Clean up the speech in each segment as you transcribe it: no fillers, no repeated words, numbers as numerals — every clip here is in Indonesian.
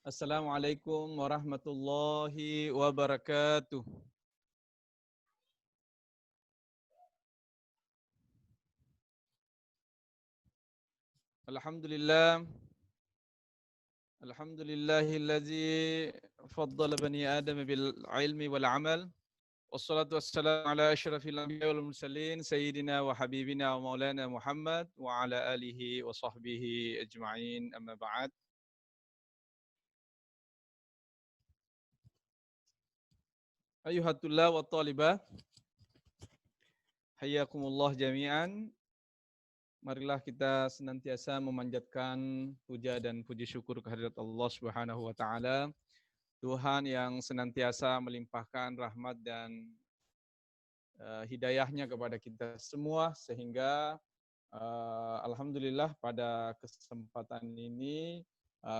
Assalamualaikum warahmatullahi wabarakatuh. Alhamdulillah. Alhamdulillahillazi faddala bani Adam bil ilmi wal amal. Wassalatu wassalamu ala asyrafil anbiya wal mursalin sayyidina wa habibina wa maulana Muhammad wa ala alihi wa sahbihi ajma'in. Amma ba'd. Ayuhatullah wa talibah, hayyakumullah jami'an. Marilah kita senantiasa memanjatkan puja dan puji syukur kehadirat Allah Subhanahu wa taala, Tuhan yang senantiasa melimpahkan rahmat dan hidayahnya kepada kita semua sehingga alhamdulillah pada kesempatan ini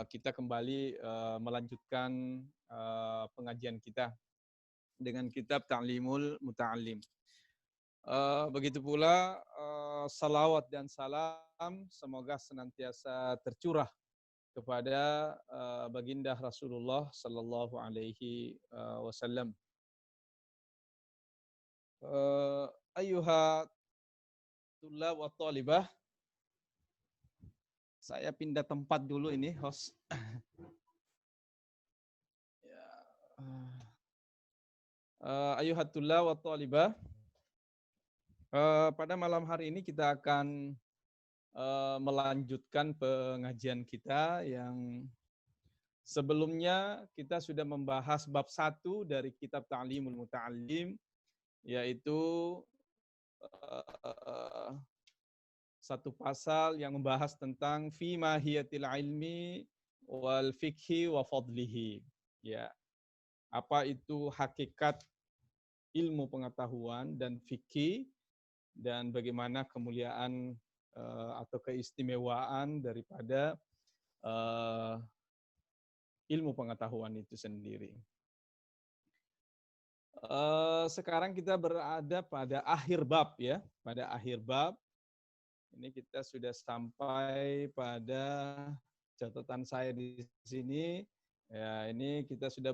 kita kembali melanjutkan pengajian kita dengan kitab Ta'limul Muta'allim. Begitu pula salawat dan salam semoga senantiasa tercurah kepada baginda Rasulullah sallallahu alaihi wasallam. Ayyuha tullab wa talibah, saya pindah tempat dulu ini, host. Ayyuha tullab wa talibah, pada malam hari ini kita akan melanjutkan pengajian kita yang sebelumnya kita sudah membahas bab 1 dari kitab Ta'limul Muta'allim, yaitu satu pasal yang membahas tentang fi mahiyatil ilmi wal fikhi wa fadlihi. Ya, apa itu hakikat ilmu pengetahuan dan fikih, dan bagaimana kemuliaan atau keistimewaan daripada ilmu pengetahuan itu sendiri. Sekarang kita berada pada akhir bab ya, pada akhir bab. Ini kita sudah sampai pada catatan saya di sini. Ya, ini kita sudah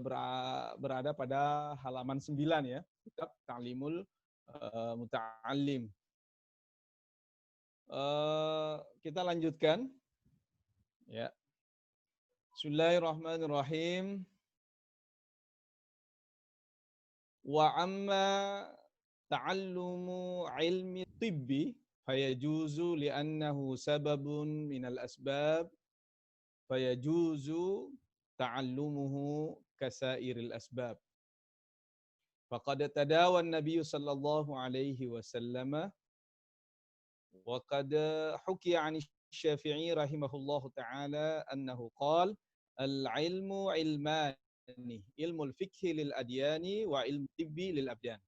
berada pada halaman 9 ya, kitab Ta'limul Muta'allim. Kita lanjutkan. Ya. Bismillahirrahmanirrahim. Wa amma ta'allumu ilmi tibbi fayajuzu li'annahu sababun minal asbab fayajuzu ta'allumuhu kasairil asbab. Faqad tadawa an-nabiy sallallahu alaihi wasallam wa qad hukiya 'an asy-Syafi'i rahimahullahu ta'ala annahu qala al-ilmu ilmani, ilmul fikhi lil adyani wa ilmu tibbi lil abdan.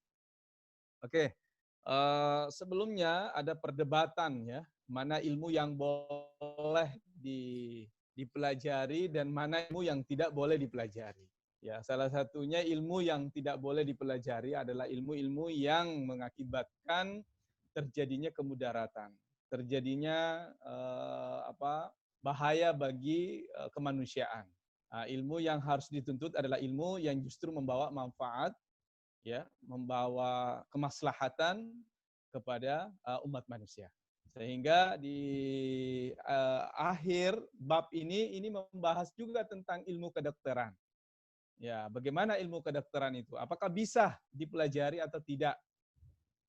Oke. Sebelumnya ada perdebatan ya, mana ilmu yang boleh dipelajari dan mana ilmu yang tidak boleh dipelajari. Ya, salah satunya ilmu yang tidak boleh dipelajari adalah ilmu-ilmu yang mengakibatkan terjadinya kemudaratan, terjadinya bahaya bagi kemanusiaan. Ilmu yang harus dituntut adalah ilmu yang justru membawa manfaat, ya, membawa kemaslahatan kepada umat manusia. Sehingga di akhir bab ini membahas juga tentang ilmu kedokteran. Ya, bagaimana ilmu kedokteran itu? Apakah bisa dipelajari atau tidak?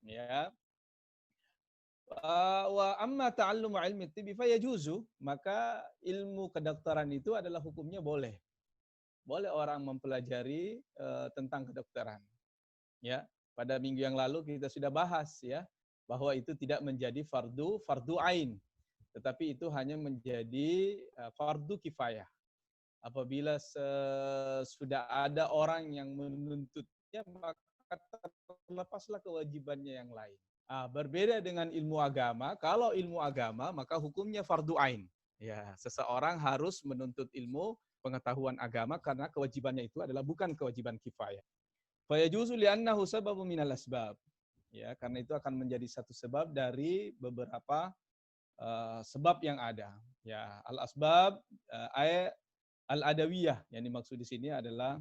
Ya. Wa amma ta'allumu ilmi tibbi fayajuzu, maka ilmu kedokteran itu adalah hukumnya boleh. Boleh orang mempelajari tentang kedokteran. Ya, pada minggu yang lalu kita sudah bahas ya, bahwa itu tidak menjadi fardu ain, tetapi itu hanya menjadi fardu kifayah. Apabila sudah ada orang yang menuntutnya, maka terlepaslah kewajibannya yang lain. Berbeda dengan ilmu agama. Kalau ilmu agama maka hukumnya fardu ain. Ya, seseorang harus menuntut ilmu pengetahuan agama karena kewajibannya itu adalah bukan kewajiban kifayah. Fayajuzu li'annahu sababun minal asbab. Ya, karena itu akan menjadi satu sebab dari beberapa sebab yang ada. Ya, al-asbab al-adawiyah yang dimaksud di sini adalah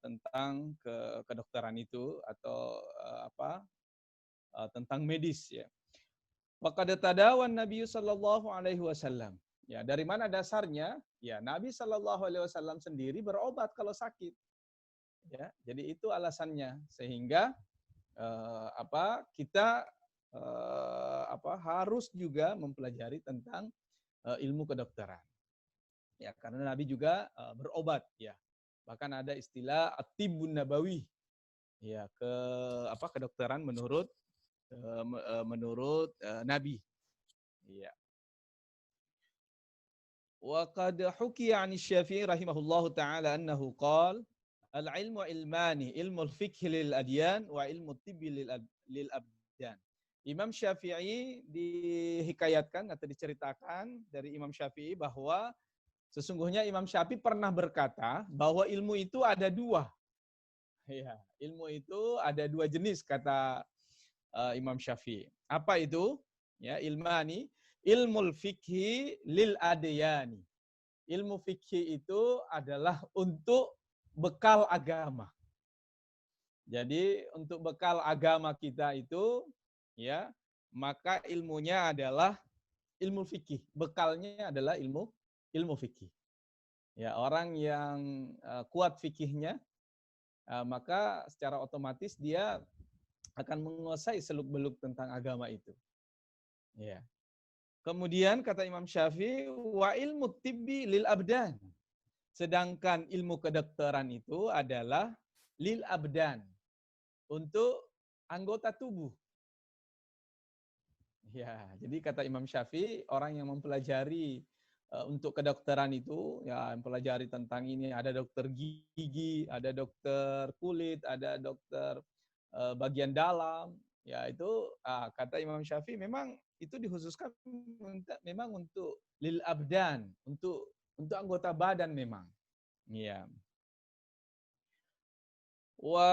tentang kedokteran itu atau tentang medis ya. Faqad tadawan Nabi sallallahu alaihi wasallam. Ya, dari mana dasarnya? Ya, Nabi sallallahu alaihi wasallam sendiri berobat kalau sakit. Ya, jadi itu alasannya sehingga kita harus juga mempelajari tentang ilmu kedokteran. Ya, karena Nabi juga berobat ya. Bahkan ada istilah at-tibbun nabawi. Ya, kedokteran menurut Nabi. Ya. Wa qad hukiya 'an Syafi'i rahimahullahu taala annahu qala al-ilmu ilmani, ilmu al-fiqh lil adyan wa ilmu tibbi lil abdan. Imam Syafi'i dihikayatkan atau diceritakan dari Imam Syafi'i bahwa sesungguhnya Imam Syafi'i pernah berkata bahwa ilmu itu ada dua. Ya, ilmu itu ada dua jenis kata Imam Syafi'i. Apa itu? Ya, ilmani, ilmul fikhi lil adyani. Ilmu fikih itu adalah untuk bekal agama. Jadi untuk bekal agama kita itu ya, maka ilmunya adalah ilmu fikih. Bekalnya adalah ilmu fikih. Ya, orang yang kuat fikihnya maka secara otomatis dia akan menguasai seluk-beluk tentang agama itu. Ya. Kemudian kata Imam Syafi'i wa ilmu tibbi lil abdan. Sedangkan ilmu kedokteran itu adalah lil abdan, untuk anggota tubuh. Ya, jadi kata Imam Syafi'i, orang yang mempelajari untuk kedokteran itu, ya mempelajari tentang ini, ada dokter gigi, ada dokter kulit, ada dokter bagian dalam, ya itu kata Imam Syafi'i memang itu dikhususkan memang untuk lil abdan, untuk anggota badan memang. Iya. Wa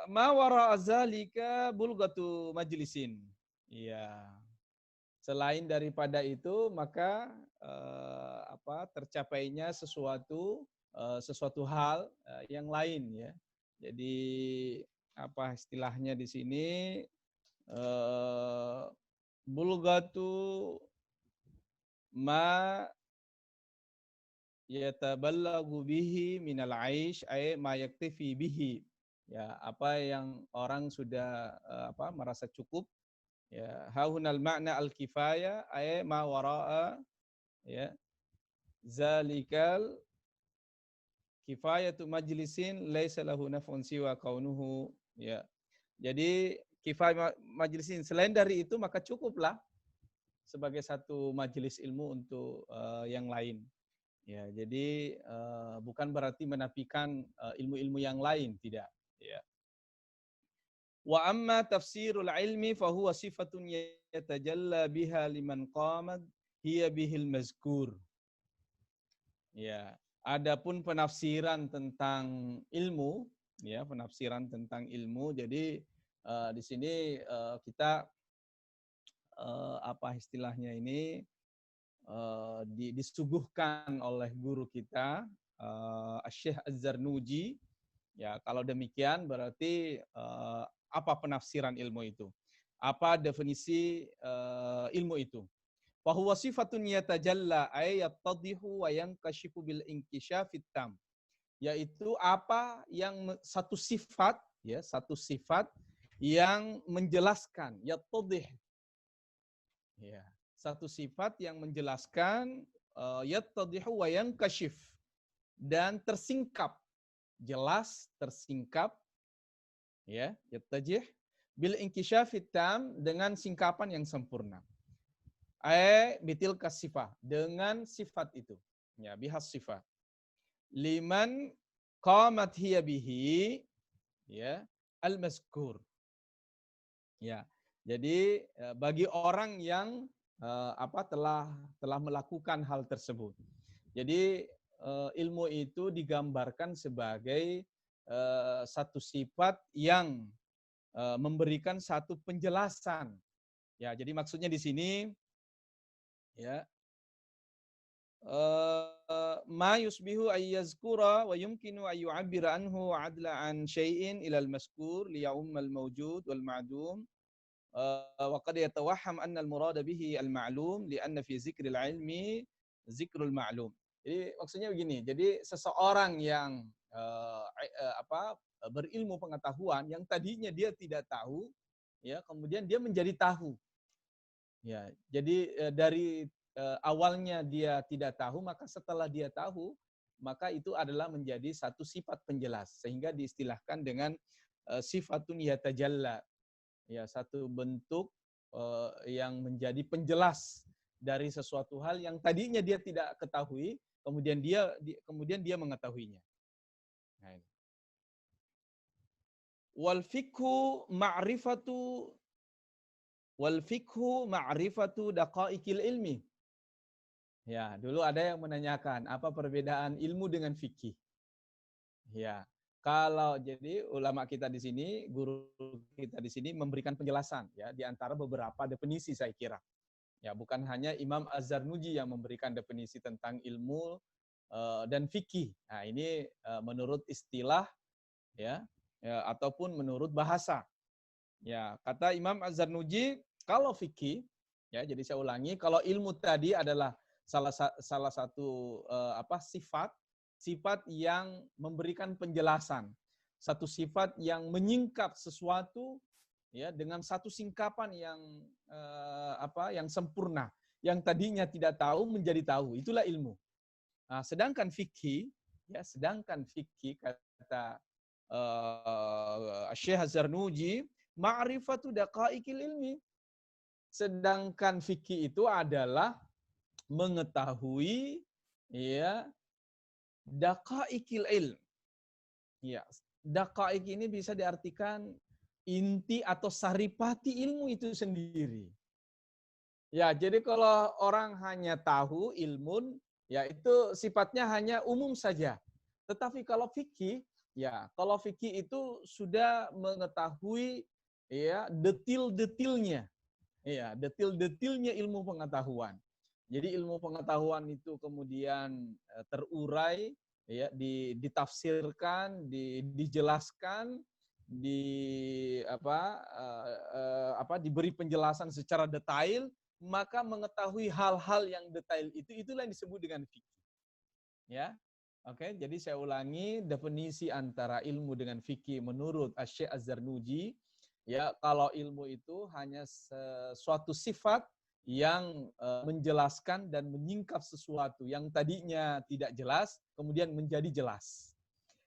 ma wara zalika bulghatu majlisin. Iya. Selain daripada itu maka tercapainya sesuatu hal yang lain ya. Jadi apa istilahnya di sini bulghatu ma yataballagu bihi minal aish ay ma yaktifi bihi. Ya, apa yang orang sudah merasa cukup. Ya, hahunal makna al-kifaya ay ma wara'a ya zalikal kifayatu majlisin laisa lahu naf'un siwa kaunuhu ya. Jadi kifayah majlisin, selain dari itu maka cukuplah sebagai satu majelis ilmu untuk yang lain. Ya, jadi bukan berarti menafikan ilmu-ilmu yang lain, tidak. Ya. Wa amma tafsirul ilmi fahuwa sifatun yatajalla biha liman qamat hiya bihil mazkur. Ya, adapun penafsiran tentang ilmu, ya, penafsiran tentang ilmu. Jadi di sini kita apa istilahnya ini disuguhkan oleh guru kita Syekh Az-Zarnuji. Ya, kalau demikian berarti apa penafsiran ilmu itu? Apa definisi ilmu itu? Fahuwa sifatun yatajalla ay yattadihu wa yankashifu bil inkishafit tam. Yaitu apa yang satu sifat yang menjelaskan, yattadih. Ya, satu sifat yang menjelaskan yattadihu wa yankashif, dan tersingkap, jelas, tersingkap, ya, yattajih bil inkishafit tam, dengan singkapan yang sempurna. Bitil kasifah, dengan sifat itu, ya, bihas sifat. Liman qamat hiya bihi, ya, al-mazkur. Ya. Jadi bagi orang yang telah melakukan hal tersebut. Jadi ilmu itu digambarkan sebagai satu sifat yang memberikan satu penjelasan. Ya, jadi maksudnya di sini ya, ma yusbihu ay yazkura wa yumkinu ay yu'abbira anhu adla an syai'in ila al-mazkur li ya'umma al-mawjud wal ma'dum wa qad yatawahham anna al-murada bihi al-ma'lum li anna fi zikril ilmi zikrul ma'lum. Jadi maksudnya begini, jadi seseorang yang berilmu pengetahuan yang tadinya dia tidak tahu, ya kemudian dia menjadi tahu. Ya, jadi dari awalnya dia tidak tahu, maka setelah dia tahu, maka itu adalah menjadi satu sifat penjelas, sehingga diistilahkan dengan sifatun yatajalla, ya satu bentuk yang menjadi penjelas dari sesuatu hal yang tadinya dia tidak ketahui, kemudian dia mengetahuinya. Nah, ini. Wal fikhu ma'rifatu daqaiqil ilmi. Ya, dulu ada yang menanyakan apa perbedaan ilmu dengan fikih. Ya, kalau jadi ulama kita di sini, guru kita di sini memberikan penjelasan ya di antara beberapa definisi saya kira. Ya, bukan hanya Imam Az-Zarnuji yang memberikan definisi tentang ilmu dan fikih. Nah, ini menurut istilah ya, ataupun menurut bahasa. Ya, kata Imam Az-Zarnuji, kalau fikih, ya, jadi saya ulangi, kalau ilmu tadi adalah salah satu sifat yang memberikan penjelasan, satu sifat yang menyingkap sesuatu, ya, dengan satu singkapan yang sempurna, yang tadinya tidak tahu menjadi tahu, itulah ilmu. Nah, sedangkan fikih kata Syekh Az-Zarnuji, ma'rifatu daqaiqil ilmi. Sedangkan fikih itu adalah mengetahui ya daqaiqil ilm. Ya, daqaiq ini bisa diartikan inti atau saripati ilmu itu sendiri. Ya, jadi kalau orang hanya tahu ilmun, ya itu sifatnya hanya umum saja. Tetapi kalau fikih, ya kalau fikih itu sudah mengetahui ya detil-detilnya, ya detil-detilnya ilmu pengetahuan. Jadi ilmu pengetahuan itu kemudian terurai, ya ditafsirkan, dijelaskan, diberi penjelasan secara detail, maka mengetahui hal-hal yang detail itulah yang disebut dengan fikih. Ya. Oke, jadi saya ulangi definisi antara ilmu dengan fikih menurut Asy-Syaikh Az-Zarnuji. Ya, kalau ilmu itu hanya suatu sifat yang menjelaskan dan menyingkap sesuatu yang tadinya tidak jelas kemudian menjadi jelas.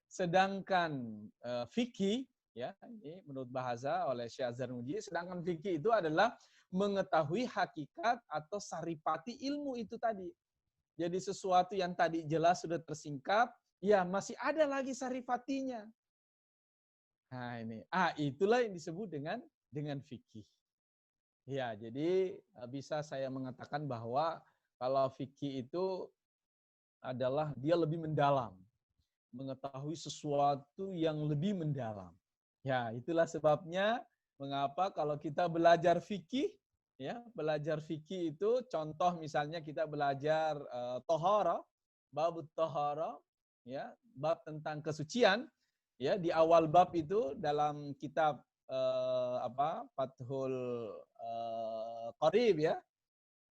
Sedangkan fikih, ya, ini menurut bahasa oleh Syekh Az-Zarnuji, sedangkan fikih itu adalah mengetahui hakikat atau saripati ilmu itu tadi. Jadi sesuatu yang tadi jelas sudah tersingkap, ya masih ada lagi saripatinya. Nah ini, itulah yang disebut dengan fikih. Ya, jadi bisa saya mengatakan bahwa kalau fikih itu adalah dia lebih mendalam, mengetahui sesuatu yang lebih mendalam. Ya, itulah sebabnya mengapa kalau kita belajar fikih, ya, belajar fikih itu contoh misalnya kita belajar tohara, bab tohara, ya, bab tentang kesucian, ya, di awal bab itu dalam kitab Fathul Qarib, ya,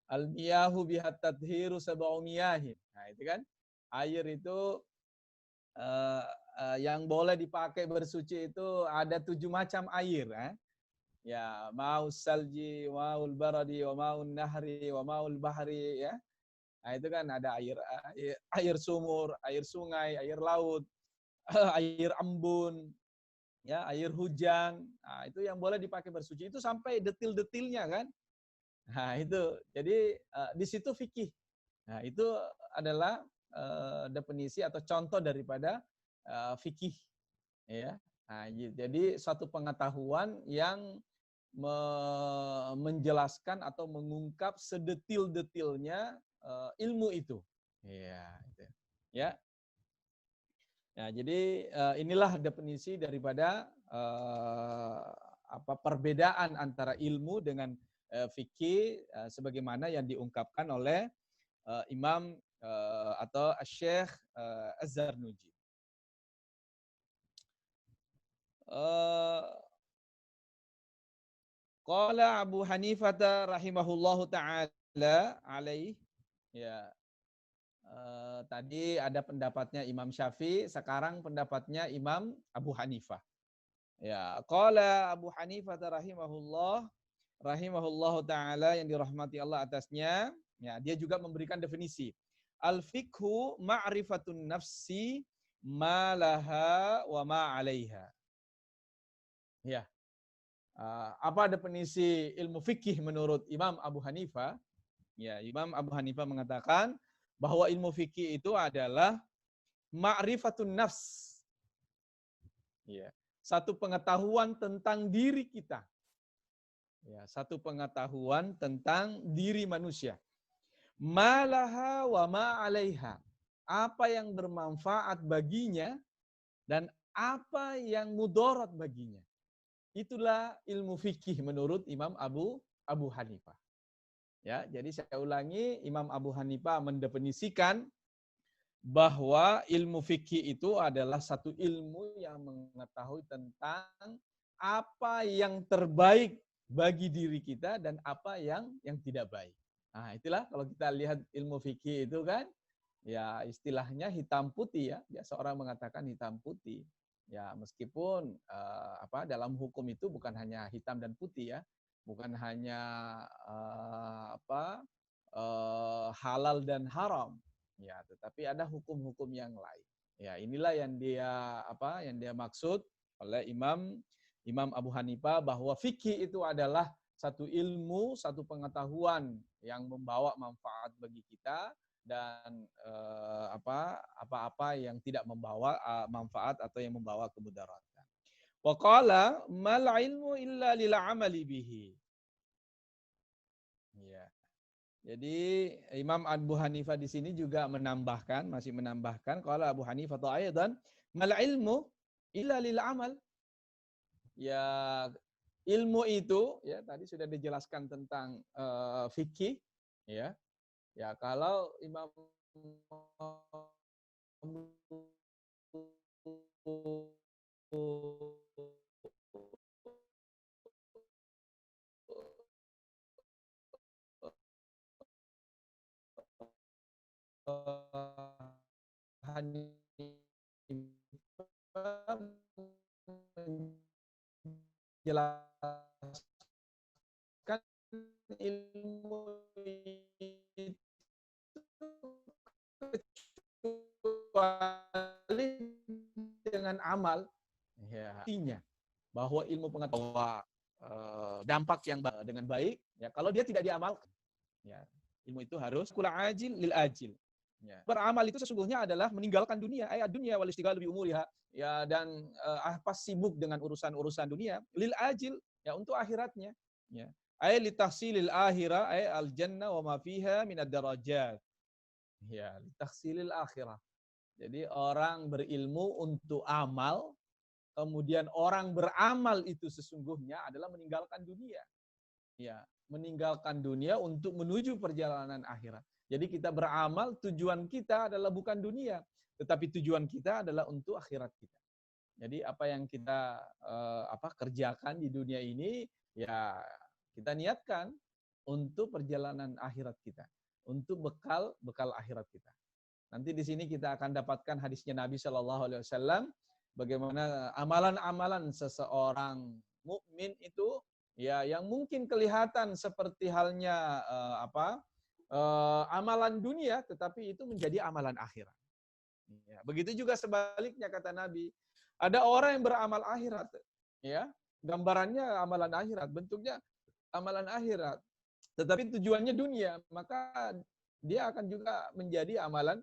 al-miyahu bihat tadhiru sab'u miyahin. Nah, itu kan air itu yang boleh dipakai bersuci itu ada 7 macam air. Ya, ma'us salji, ma'ul baradi, wa ma'un nahri, wa ma'ul bahri, ya. Nah, itu kan ada air sumur, air sungai, air laut, air embun, ya, air hujan. Nah, itu yang boleh dipakai bersuci itu sampai detil-detilnya kan. Nah, itu. Jadi di situ fikih. Nah, itu adalah definisi atau contoh daripada fikih, ya. Nah, jadi suatu pengetahuan yang menjelaskan atau mengungkap sedetil-detilnya ilmu itu. Ya, gitu. Ya. Ya, jadi inilah definisi daripada perbedaan antara ilmu dengan fikih sebagaimana yang diungkapkan oleh Imam atau Syekh Az-Zarnuji. Qala Abu Hanifah rahimahullahu taala alaih. Ya. Tadi ada pendapatnya Imam Syafi'i, sekarang pendapatnya Imam Abu Hanifah. Ya, qala Abu Hanifah rahimahullahu taala, yang dirahmati Allah atasnya, ya, dia juga memberikan definisi. Al-fiqhu ma'rifatun nafsi ma laha wa ma 'alaiha. Ya. Apa definisi ilmu fikih menurut Imam Abu Hanifah? Ya, Imam Abu Hanifah mengatakan bahwa ilmu fikih itu adalah ma'rifatun nafs. Ya. Satu pengetahuan tentang diri kita. Ya, satu pengetahuan tentang diri manusia. Malaha wa ma 'alaiha. Apa yang bermanfaat baginya dan apa yang mudarat baginya. Itulah ilmu fikih menurut Imam Abu Hanifah. Ya, jadi saya ulangi, Imam Abu Hanifah mendefinisikan bahwa ilmu fikih itu adalah satu ilmu yang mengetahui tentang apa yang terbaik bagi diri kita dan apa yang tidak baik. Nah, itulah kalau kita lihat ilmu fikih itu kan, ya istilahnya hitam putih ya. Biasa orang mengatakan hitam putih. Ya, meskipun dalam hukum itu bukan hanya hitam dan putih ya. Bukan hanya halal dan haram. Ya, tetapi ada hukum-hukum yang lain. Ya, inilah yang dia maksud oleh Imam Abu Hanifah, bahwa fikih itu adalah satu ilmu, satu pengetahuan yang membawa manfaat bagi kita dan apa-apa yang tidak membawa manfaat atau yang membawa kemudaratan. Wa qala mal ilmu illa lil amali bihi. Ya. Jadi Imam Abu Hanifah di sini juga masih menambahkan qala Abu Hanifah aidan mal ilmu illa lil amal. Ya, ilmu itu ya tadi sudah dijelaskan tentang fikih ya. Ya, kalau Imam Hanifah menjelaskan ilmu itu kecuali dengan amal, ya, artinya bahwa ilmu pengetahuan dampak yang dengan baik, ya, kalau dia tidak diamalkan, ya, ilmu itu harus kula ajil lil ajil. Ya. Beramal itu sesungguhnya adalah meninggalkan dunia, ayat dunia wal istighal bi umuriha, ya, dan sibuk dengan urusan-urusan dunia, lil ajil, ya, untuk akhiratnya, ya. Ay li tahsilil akhirah ay al jannah wa ma fiha min ad-darajat. Ya, li tahsilil akhirah. Jadi orang berilmu untuk amal, kemudian orang beramal itu sesungguhnya adalah meninggalkan dunia. Ya, meninggalkan dunia untuk menuju perjalanan akhirat. Jadi kita beramal, tujuan kita adalah bukan dunia, tetapi tujuan kita adalah untuk akhirat kita. Jadi apa yang kita kerjakan di dunia ini, ya kita niatkan untuk perjalanan akhirat kita, untuk bekal akhirat kita. Nanti di sini kita akan dapatkan hadisnya Nabi Shallallahu Alaihi Wasallam, bagaimana amalan-amalan seseorang mukmin itu, ya, yang mungkin kelihatan seperti halnya amalan dunia, tetapi itu menjadi amalan akhirat. Ya, begitu juga sebaliknya kata Nabi, ada orang yang beramal akhirat, ya, gambarannya amalan akhirat, bentuknya amalan akhirat, tetapi tujuannya dunia, maka dia akan juga menjadi amalan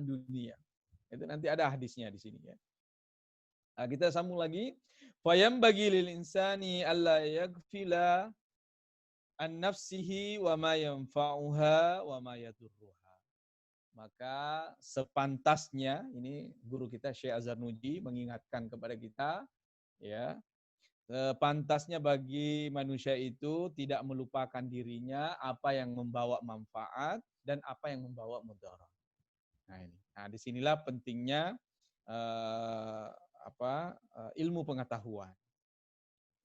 dunia. Itu nanti ada hadisnya di sini ya. Nah, kita sambung lagi. Fayam bagi lil insani alla yaghfila an nafsihi wa ma yanfa'uha wa ma yadurruha. Maka sepantasnya, ini guru kita Syekh Az-Zarnuji mengingatkan kepada kita, ya, pantasnya bagi manusia itu tidak melupakan dirinya apa yang membawa manfaat dan apa yang membawa mudarat. Nah ini, nah disinilah pentingnya ilmu pengetahuan.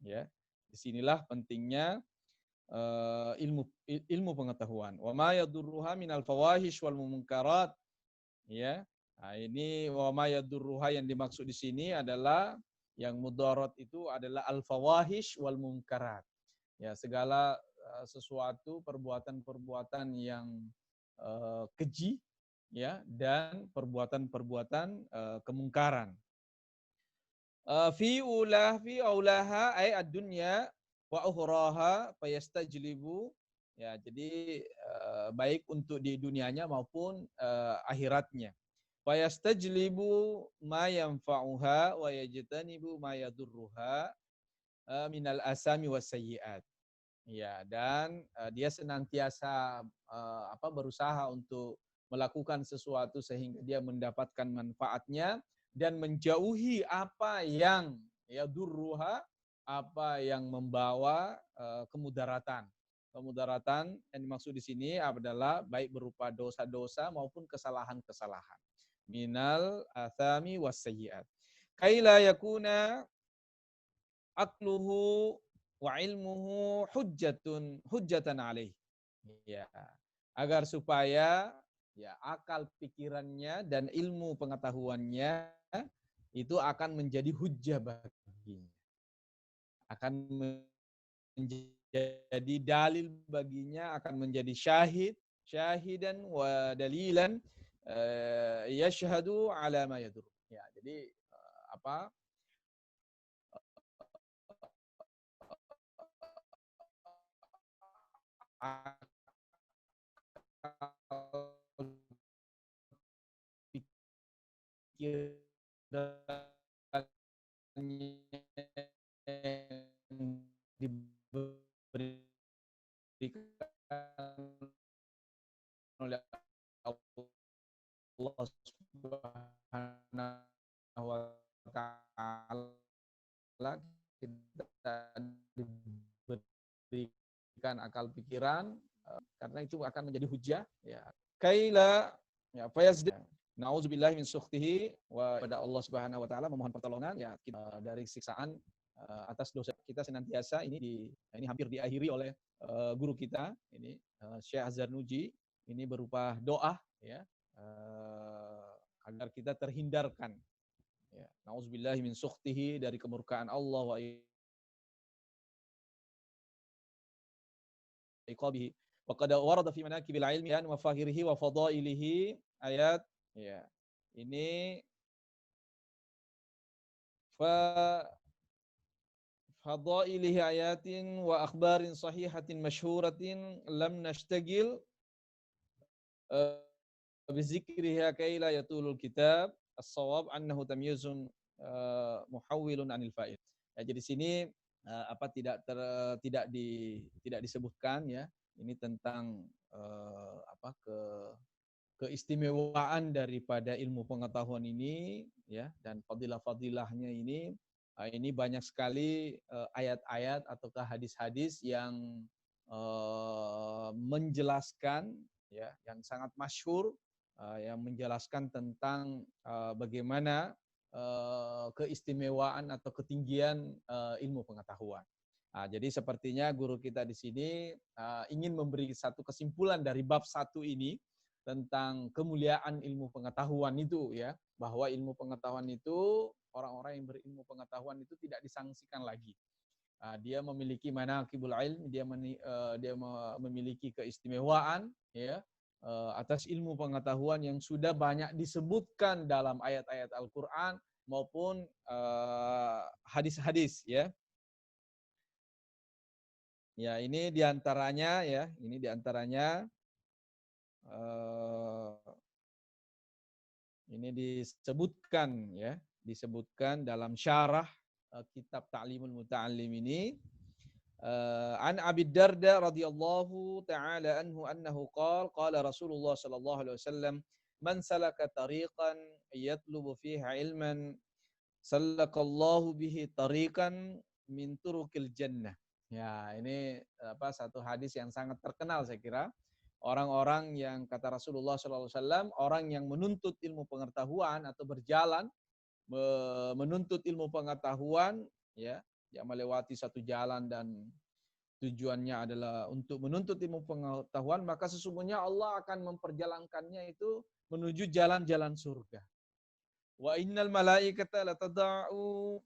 Ya, disinilah pentingnya ilmu pengetahuan. Wa ma yadurruha minal fawahish wal munkarat. Ya, nah ini wa ma yadurruha yang dimaksud di sini adalah yang mudarat itu adalah al-fawahish wal munkarat. Ya, segala sesuatu perbuatan-perbuatan yang keji ya dan perbuatan-perbuatan kemungkaran. Fi aulaha ay ad-dunya wa ukhraha fayastajlibu ya jadi baik untuk di dunianya maupun akhiratnya. Fayastajlibu ma yanfa'uha wa yajtanibu ma yadurruha minal asami was sayyi'at. Ya, dan dia senantiasa berusaha untuk melakukan sesuatu sehingga dia mendapatkan manfaatnya dan menjauhi apa yang ya durruha, apa yang membawa kemudaratan. Kemudaratan yang dimaksud di sini adalah baik berupa dosa-dosa maupun kesalahan-kesalahan. Minal athami was sayyi'at. Kaila yakuna akluhu wa ilmuhu hujjatan alaih. Ya, agar supaya ya akal pikirannya dan ilmu pengetahuannya itu akan menjadi hujjah baginya. Akan menjadi dalil baginya, akan menjadi syahidan wa dalilan yashhadu ala ma yadur. Ya, jadi diberikan oleh Allah Subhanahu wa taala, kita diberikan akal pikiran karena itu akan menjadi hujah ya. Kaila ya fayazid nauzubillahi min sukhtihi wa pada Allah Subhanahu wa taala memohon pertolongan ya dari siksaan atas dosa kita senantiasa ini hampir diakhiri oleh guru kita ini Syekh Azhar Nuji ini berupa doa ya agar kita terhindarkan ya nauzubillahi min sukhtihi dari kemurkaan Allah wa iqabihi wa qad warada fi manaqibil ilmi an mafahirihi wa fadailihi ayat ya ini fadailihi ayatin wa akhbarin sahihatin masyhuratin lam nashtagil bizikriha kaila yatulul kitab as-shawab annahu tamyizun muhawwilun anil fa'il. Ya, jadi sini tidak disebutkan ya ini tentang keistimewaan daripada ilmu pengetahuan ini ya dan fadilah-fadilahnya ini banyak sekali ayat-ayat ataukah hadis-hadis yang menjelaskan ya yang sangat masyhur yang menjelaskan tentang bagaimana keistimewaan atau ketinggian ilmu pengetahuan. Nah, jadi sepertinya guru kita di sini ingin memberi satu kesimpulan dari bab 1 ini tentang kemuliaan ilmu pengetahuan itu ya, bahwa ilmu pengetahuan itu orang-orang yang berilmu pengetahuan itu tidak disangsikan lagi. Dia memiliki manaqibul ilm, dia memiliki keistimewaan ya atas ilmu pengetahuan yang sudah banyak disebutkan dalam ayat-ayat Al-Qur'an maupun hadis-hadis ya. Ya, ini diantaranya ya, ini diantaranya ini disebutkan ya, disebutkan dalam syarah kitab Ta'limul Muta'allim ini an Abi Darda radhiyallahu taala anhu annahu qala Rasulullah sallallahu alaihi wasallam man salaka tariqan yatlubu fihi ilman salakallahu bihi tariqan min turukil jannah. Ya, ini satu hadis yang sangat terkenal saya kira. Orang-orang yang kata Rasulullah SAW, orang yang menuntut ilmu pengetahuan atau berjalan menuntut ilmu pengetahuan, ya, yang melewati satu jalan dan tujuannya adalah untuk menuntut ilmu pengetahuan, maka sesungguhnya Allah akan memperjalankannya itu menuju jalan-jalan surga. Wa innal malaikata latada'u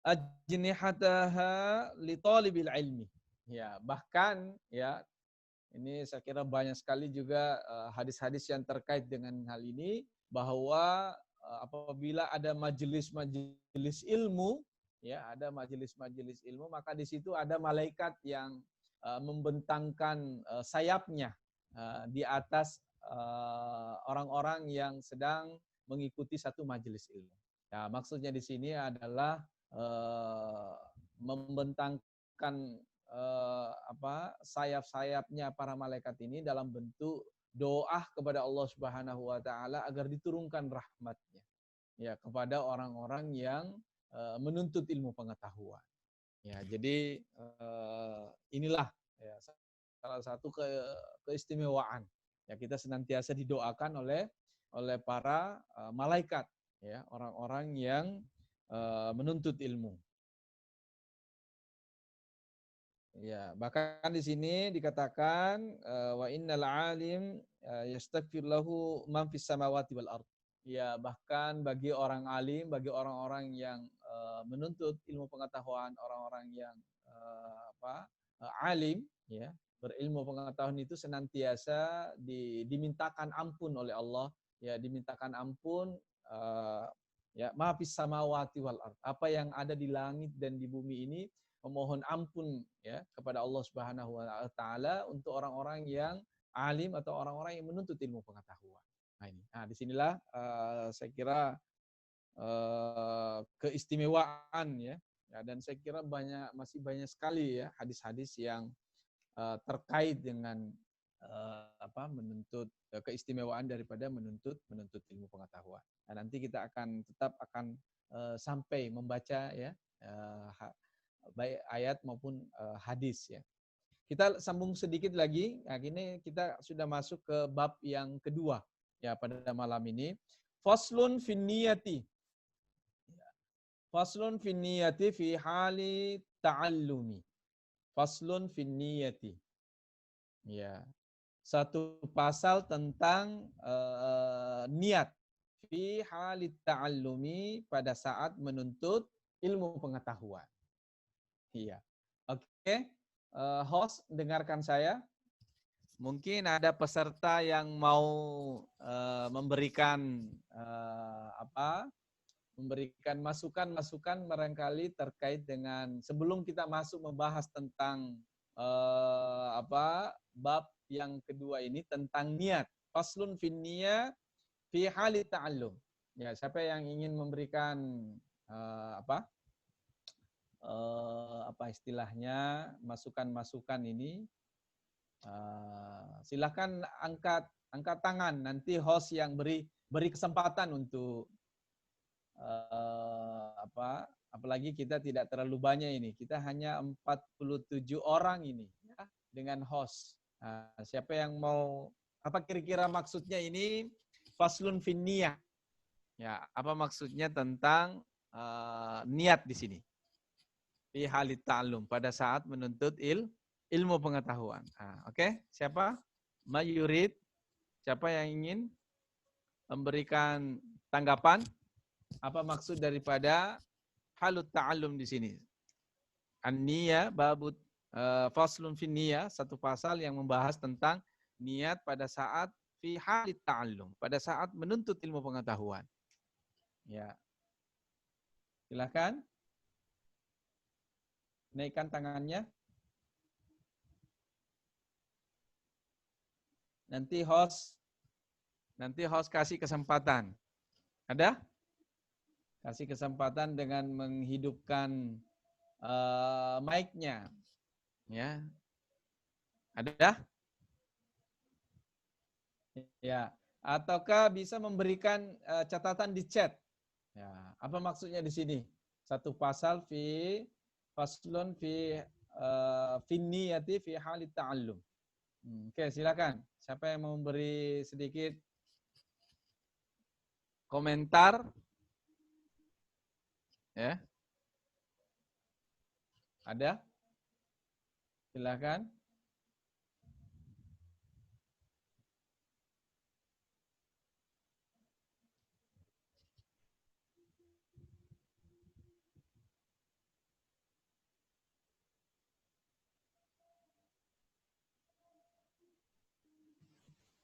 ajnihataha li talibil ilmi. Ya, bahkan ya ini saya kira banyak sekali juga hadis-hadis yang terkait dengan hal ini, bahwa apabila ada majelis-majelis ilmu, ya ada majelis-majelis ilmu, maka di situ ada malaikat yang membentangkan sayapnya di atas orang-orang yang sedang mengikuti satu majelis ilmu. Nah, maksudnya di sini adalah membentangkan sayap-sayapnya para malaikat ini dalam bentuk doa kepada Allah Subhanahu wa taala agar diturunkan rahmatnya ya kepada orang-orang yang menuntut ilmu pengetahuan. Ya, jadi inilah ya salah satu keistimewaan. Ya, kita senantiasa didoakan oleh para malaikat ya, orang-orang yang menuntut ilmu. Ya, bahkan di sini dikatakan wa innal alim yastaghfir lahu man fis samawati wal ard. Ya, bahkan bagi orang alim, bagi orang-orang yang menuntut ilmu pengetahuan, orang-orang yang alim, ya, berilmu pengetahuan itu senantiasa dimintakan ampun oleh Allah, ya, dimintakan ampun ya, ma fis samawati wal ard. Apa yang ada di langit dan di bumi ini memohon ampun ya kepada Allah Subhanahu wa taala untuk orang-orang yang alim atau orang-orang yang menuntut ilmu pengetahuan. Nah ini. Nah, disinilah saya kira keistimewaan ya. Ya, dan saya kira masih banyak sekali ya hadis-hadis yang terkait dengan menuntut keistimewaan daripada menuntut ilmu pengetahuan. Nah, nanti kita tetap akan sampai membaca ya baik ayat maupun hadis ya. Kita sambung sedikit lagi. Nah, ini kita sudah masuk ke bab yang kedua ya pada malam ini. Faslun fin niyati. Faslun fin niyati fi hali ta'allumi. Faslun fin niyati. Ya. Satu pasal tentang niat fi hali ta'allumi pada saat menuntut ilmu pengetahuan. Iya. Oke. Host, dengarkan saya. Mungkin ada peserta yang mau memberikan memberikan masukan-masukan barangkali terkait dengan sebelum kita masuk membahas tentang bab yang kedua ini tentang niat. Faslun fin niyah fi hali ta'allum. Ya, siapa yang ingin memberikan istilahnya masukan-masukan ini, silakan angkat tangan, nanti host yang beri kesempatan untuk apalagi kita tidak terlalu banyak ini, kita hanya 47 orang ini ya, dengan host. Siapa yang mau, apa kira-kira maksudnya ini faslun fin niyah ya, apa maksudnya tentang niat di sini fi halit ta'allum, pada saat menuntut ilmu pengetahuan. Oke. Siapa? Mayurid. Siapa yang ingin memberikan tanggapan? Apa maksud daripada halut ta'allum di sini? An-niyah babut faslun fin niyah, satu pasal yang membahas tentang niat pada saat fi halit ta'allum, pada saat menuntut ilmu pengetahuan. Ya. Silakan. Naikkan tangannya. Nanti host kasih kesempatan. Ada? Kasih kesempatan dengan menghidupkan mic-nya. Ya. Ada? Ya. Ataukah bisa memberikan catatan di chat. Ya. Apa maksudnya di sini? Satu pasal fi Faslun fi niyati fi halit ta'allum. Oke, silakan. Siapa yang mau memberi sedikit komentar? Ya. Ada? Silakan.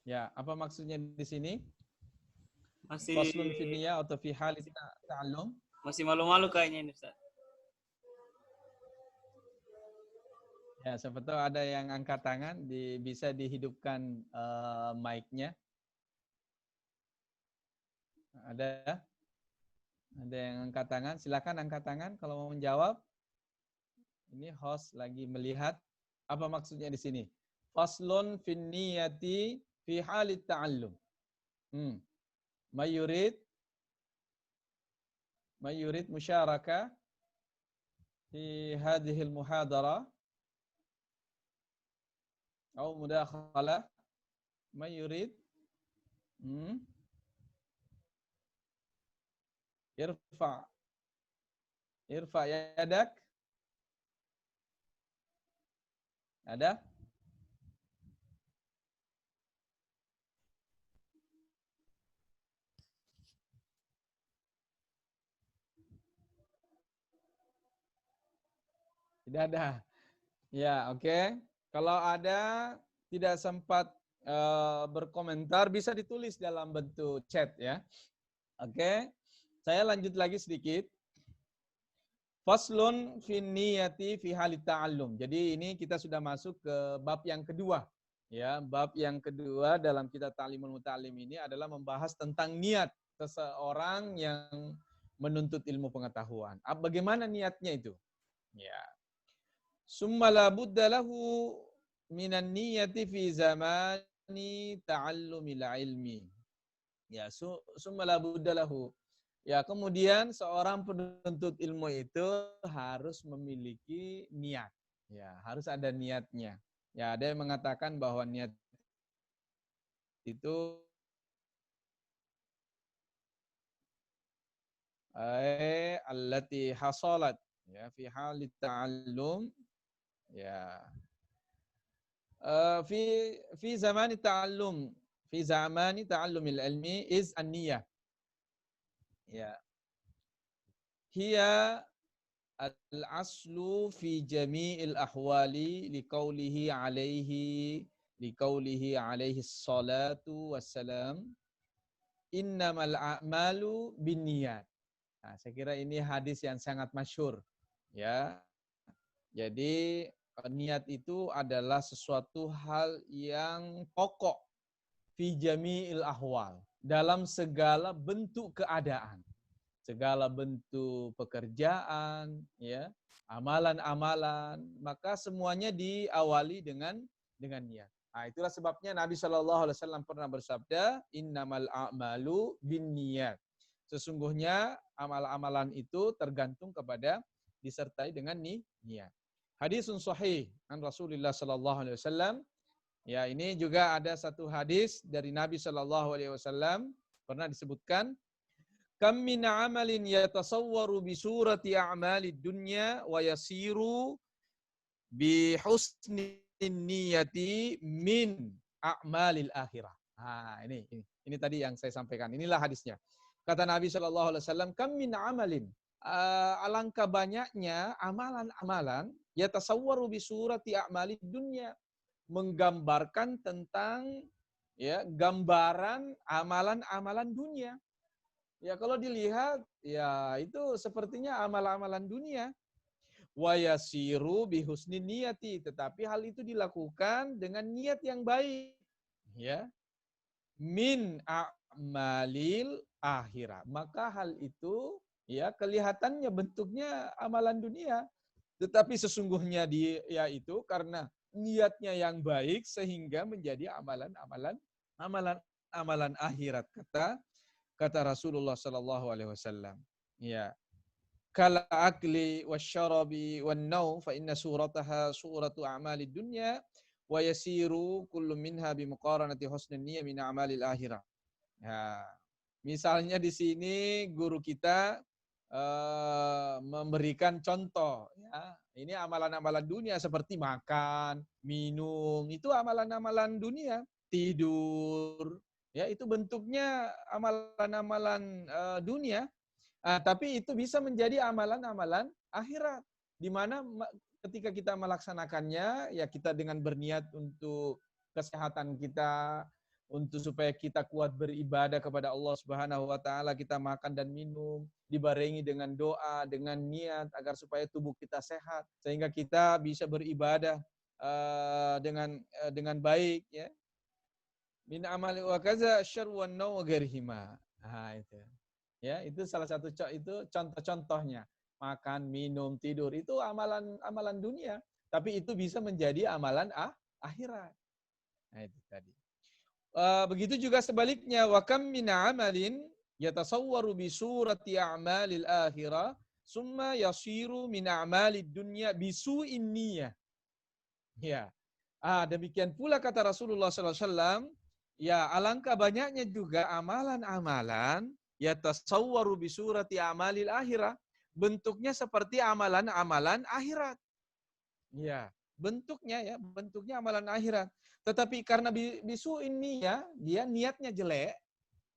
Ya, apa maksudnya di sini? Masih Faslun fi niyah atau fi halit ta'allum? masih malu-malu kayaknya ini, Ustaz. Ya, siapa tahu ada yang angkat tangan, bisa dihidupkan mic-nya. Ada? Ada yang angkat tangan? Silakan angkat tangan kalau mau menjawab. Ini host lagi melihat. Apa maksudnya di sini? Faslun fin niyati fi halit ta'allum. Mayurid musyarakah fi hadhil muhadara atau mudakhalah. Mayurid irfa yadak. Ada? Tidak ada. Ya, oke. Kalau ada tidak sempat berkomentar, bisa ditulis dalam bentuk chat ya. Oke. Saya lanjut lagi sedikit. Faslun fin niyati fi halit ta'allum. Jadi ini kita sudah masuk ke bab yang kedua. Ya, bab yang kedua dalam kitab Ta'limul Muta'allim ini adalah membahas tentang niat seseorang yang menuntut ilmu pengetahuan. Bagaimana niatnya itu? Ya. Summa la budda lahu minan niyati fi zamani ta'allumil ilmi. Ya, summa la budda lahu. Ya, kemudian seorang penuntut ilmu itu harus memiliki niat. Ya, harus ada niatnya. Ya, ada yang mengatakan bahwa niat itu allati hasalat ya fi halit ta'allum ya fi zamani ta'allum fi zamani ta'allumil ilmi is an-niyah ya hiya al-aslu fi jami'il ahwali liqaulihi alaihi salatu wassalam innamal a'malu binniyat. Nah, saya kira ini hadis yang sangat masyhur ya. Jadi niat itu adalah sesuatu hal yang pokok fi jami'il ahwal, dalam segala bentuk keadaan, segala bentuk pekerjaan, ya, amalan-amalan, maka semuanya diawali dengan niat. Nah, itulah sebabnya Nabi Shallallahu Alaihi Wasallam pernah bersabda, Innamal a'malu binniyat. Sesungguhnya amal-amalan itu tergantung kepada disertai dengan niat. Hadisun sahih an Rasulullah Shallallahu Alaihi Wasallam. Ya, ini juga ada satu hadis dari Nabi Shallallahu Alaihi Wasallam pernah disebutkan, kam min amalin yatasawwaru bi surati a'malid dunya wa yasiru bi husni niyati min a'malil akhirah. Nah, ini tadi yang saya sampaikan. Inilah hadisnya. Kata Nabi Shallallahu Alaihi Wasallam, kam min amalin, alangkah banyaknya amalan-amalan yatasawwaru bi surati a'malid dunya, menggambarkan tentang ya gambaran amalan-amalan dunia. Ya kalau dilihat ya itu sepertinya amalan-amalan dunia. Wa yasiru bihusni niyati, tetapi hal itu dilakukan dengan niat yang baik. Ya. Min a'malil akhirah. Maka hal itu ya kelihatannya bentuknya amalan dunia, tetapi sesungguhnya dia itu karena niatnya yang baik sehingga menjadi amalan akhirat, kata Rasulullah Sallallahu Alaihi Wasallam. Ya, kal akli wasyarabi wan naum fa inna surataha suratu a'malid dunya wa yasiru kullu minha bi muqaranati husnin niyyah min a'malil akhirah. Ya, misalnya di sini guru kita memberikan contoh, ya. Ini amalan-amalan dunia seperti makan, minum, itu amalan-amalan dunia, tidur, ya itu bentuknya amalan-amalan dunia. Tapi itu bisa menjadi amalan-amalan akhirat, di mana ketika kita melaksanakannya, ya kita dengan berniat untuk kesehatan kita, untuk supaya kita kuat beribadah kepada Allah Subhanahu wa taala, kita makan dan minum dibarengi dengan doa, dengan niat agar supaya tubuh kita sehat sehingga kita bisa beribadah dengan baik, ya. Min amali wa kaza syarr wan naw wa ghairihima. Itu. Ya, itu salah satu itu contoh-contohnya. Makan, minum, tidur itu amalan dunia, tapi itu bisa menjadi amalan akhirat. Nah, itu tadi. Begitu juga sebaliknya, wa kam min amalin yatasawwaru bi surati a'malil akhirah summa yasiru min a'malid dunya bi su'in niyyah. Ya. Demikian pula kata Rasulullah SAW, ya alangkah banyaknya juga amalan-amalan yatasawwaru bi surati a'malil akhirah, bentuknya seperti amalan-amalan akhirat. Ya, bentuknya amalan akhirat. Tetapi karena bisu ini ya, dia niatnya jelek,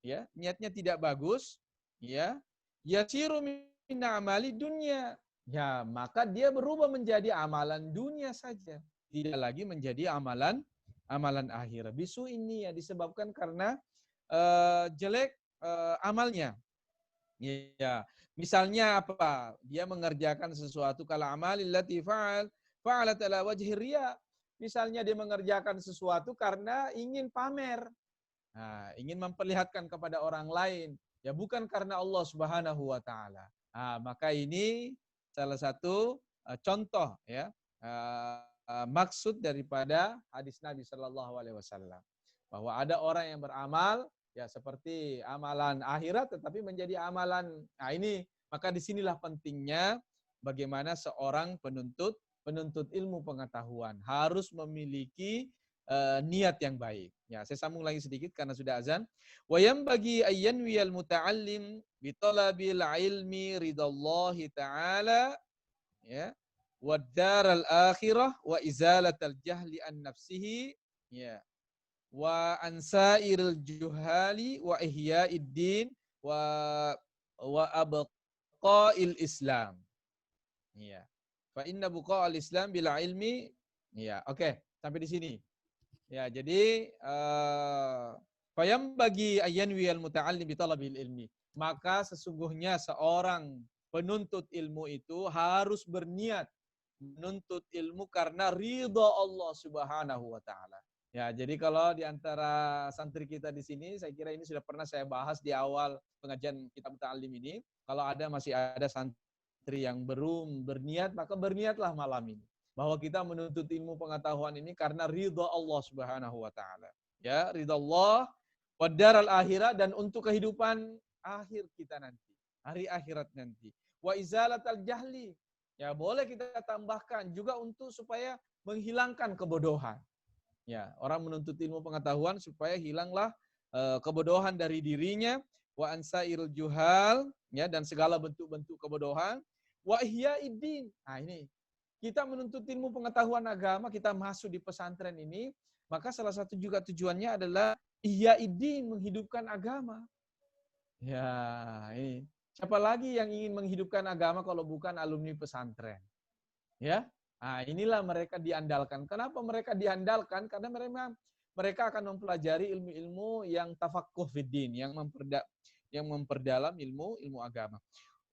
ya, niatnya tidak bagus, ya. Yasiru min amali dunya. Ya, maka dia berubah menjadi amalan dunia saja, tidak lagi menjadi amalan akhirat. Bisu ini ya disebabkan karena jelek amalnya. Ya, misalnya apa? Dia mengerjakan sesuatu kala amalil lati fa'alat ala wajhi riya. Misalnya dia mengerjakan sesuatu karena ingin pamer. Nah, ingin memperlihatkan kepada orang lain, ya bukan karena Allah Subhanahu wa taala. Maka ini salah satu contoh, ya, maksud daripada hadis Nabi Shallallahu alaihi wasallam, bahwa ada orang yang beramal ya seperti amalan akhirat tetapi menjadi amalan. Nah, ini maka disinilah pentingnya bagaimana seorang penuntut ilmu pengetahuan harus memiliki niat yang baik. Ya, saya sambung lagi sedikit karena sudah azan. Wa yanbaghi ayyanwiyal muta'allim bi talabil ilmi ridallahi ta'ala, ya, wa daral akhirah wa izalatal jahli an nafsihi, ya, wa ansairil juhali wa ihya'id din wa abqa'il islam. Ya. Fa inna buqa'al islam bila ilmi. Ya, oke, sampai di sini. Ya, jadi fayam bagi ayyanwi al-muta'allim bi talabil ilmi. Maka sesungguhnya seorang penuntut ilmu itu harus berniat menuntut ilmu karena ridha Allah Subhanahu wa taala. Ya, jadi kalau di antara santri kita di sini, saya kira ini sudah pernah saya bahas di awal pengajian kitab Ta'lim ini. Kalau masih ada santri yang belum berniat, maka berniatlah malam ini bahwa kita menuntut ilmu pengetahuan ini karena ridha Allah Subhanahu wa taala. Ya, ridha Allah wa daral akhirah, dan untuk kehidupan akhir kita nanti, hari akhirat nanti. Wa izalatal jahli. Ya, boleh kita tambahkan juga untuk supaya menghilangkan kebodohan. Ya, orang menuntut ilmu pengetahuan supaya hilanglah kebodohan dari dirinya, wa ansairul juhal, ya, dan segala bentuk-bentuk kebodohan, wa ihyaiddin. Nah, ini kita menuntut ilmu pengetahuan agama, kita masuk di pesantren ini, maka salah satu juga tujuannya adalah ihyaiddin, menghidupkan agama. Ya, ini siapa lagi yang ingin menghidupkan agama kalau bukan alumni pesantren? Ya, inilah mereka diandalkan. Kenapa mereka diandalkan? Karena mereka akan mempelajari ilmu-ilmu yang tafaqquh fiddin, yang memperdalam ilmu agama.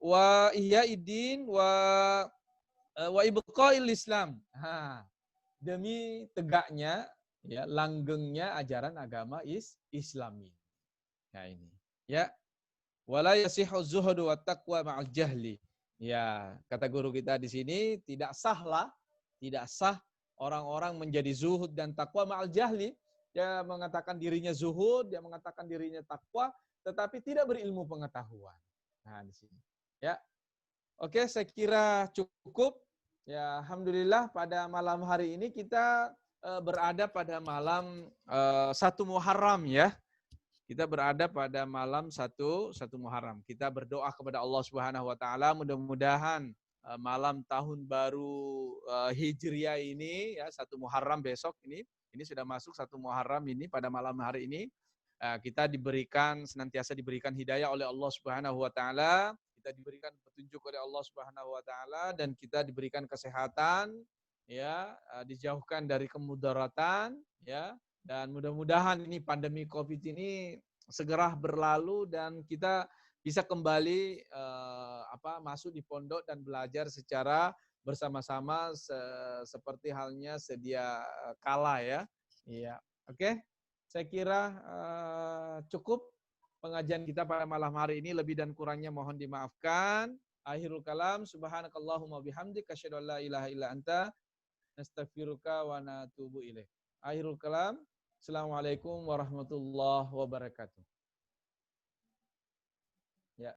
Wa ihyaiddin wa ibqa'il Islam. Demi tegaknya, ya, langgengnya ajaran agama Islami. Nah, ini. Ya. Wala yasihhu zuhdu wat taqwa ma'al jahli. Ya, kata guru kita di sini, tidak sah orang-orang menjadi zuhud dan takwa ma'al jahli. Dia mengatakan dirinya zuhud, dia mengatakan dirinya takwa, tetapi tidak berilmu pengetahuan. Nah, di sini. Ya. Oke, saya kira cukup. Ya, alhamdulillah pada malam hari ini kita berada pada malam 1 Muharram ya. Kita berada pada malam satu Muharram. Kita berdoa kepada Allah Subhanahu wa taala mudah-mudahan malam tahun baru Hijriah ini ya 1 Muharram besok ini sudah masuk 1 Muharram ini pada malam hari ini kita senantiasa diberikan hidayah oleh Allah Subhanahu wa taala, kita diberikan petunjuk oleh Allah Subhanahu wa taala dan kita diberikan kesehatan ya, dijauhkan dari kemudaratan ya, dan mudah-mudahan ini pandemi Covid ini segera berlalu dan kita bisa kembali masuk di pondok dan belajar secara bersama-sama seperti halnya sedia kala ya. Iya. Oke. Saya kira cukup pengajian kita pada malam hari ini. Lebih dan kurangnya mohon dimaafkan. Akhirul kalam, subhanakallahumma bihamdik, asyhadu an la ilaha illa anta, nastaghfiruka wa natubu ilaik. Akhirul kalam, assalamualaikum warahmatullahi wabarakatuh. Ya.